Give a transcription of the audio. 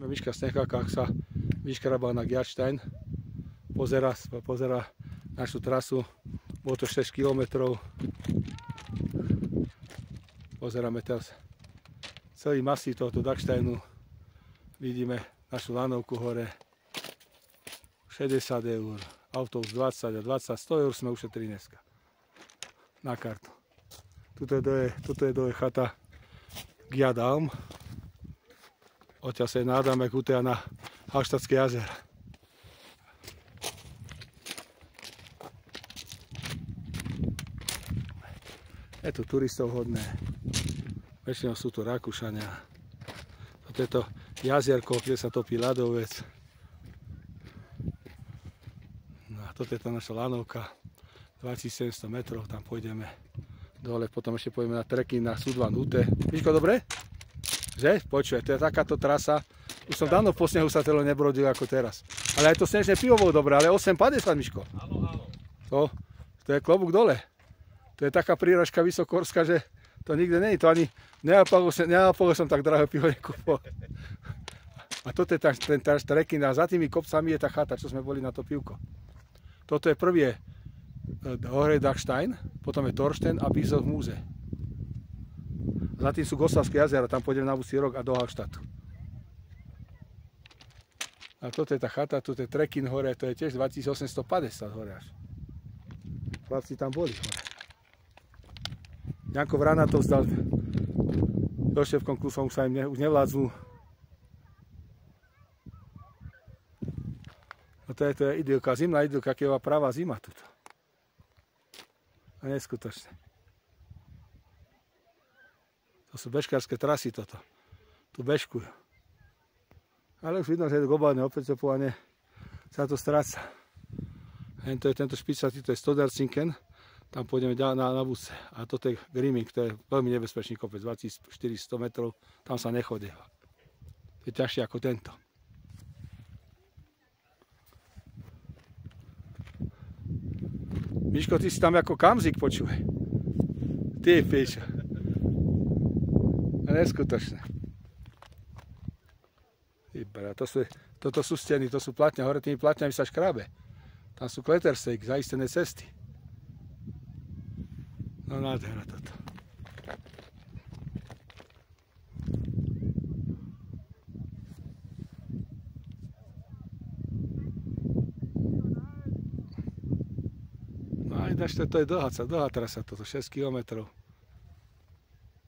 Miška Sneháka sa vyškrabal na Giatstein, pozera našu trasu, bolo to 6 km. Pozeráme teraz celý masív tohoto Dachsteinu, vidíme našu lanovku hore, 60 eur, autobus 20 a 20, 100 eur sme ušetrili dneska na kartu. Tuto je dole chata Giadalm. Odtiaľ sa nádame kutia na Hallstattské jazera. Je tu turistov hodné. Väčšinou sú tu Rakúšania. Toto je to jazierko, kde sa topí ľadovec. No a toto je to naša lanovka. 2700 metrov, tam pôjdeme dole. Potom ešte pôjdeme na trekking na Sudvan Ute. Miško, dobre? Že? Počuj, to je takáto trasa. Už som dávno po snehu sa telo nebrodil ako teraz. Ale aj to snežné pivo bolo dobré, ale 8,50, Miško. Áno. To je klobúk dole. To je taká príražka vysokohorská, že to nikde nie je. To ani neapolo som tak drahé pivo nekúpol. A toto je ten trekking a za tými kopcami je tá chata, čo sme boli na to pivko. Toto je prvý hore Dachstein, potom je Torsten a Bischof Múze. Za tým sú Goslavské jazera, tam pôjdeme na Busí rok a do Hallstattu. A toto je tá chata, toto je trekking hore, to je tiež 2850 hore až. Chlapci tam boli hore. Janko Vranatov stal so šéfkom Klusom, už sa im už nevládzu. No to je idylka, zimná idylka, keď je pravá zima tuto. A neskutočne. To sú bežkárske trasy toto. Tu bežkujú. Ale už vidno, že je globálne opäťopovanie sa to stráca. Tento špicatý, to je Stoderzinken. Tam pôjdeme na Buce. A toto je Grimming, to je veľmi nebezpečný kopec, 2400 metrov. Tam sa nechodieva. To je ťažšie ako tento. Miško, ty si tam ako kamzik, počúvaj. Ty píš. Neskutočné. Toto sú steny, to sú platňa, hore tými platňami sa škrábe. Tam sú Klettersteig, zaistené cesty. No nádhera toto. No aj to je dlhá trasa toto, 6 km.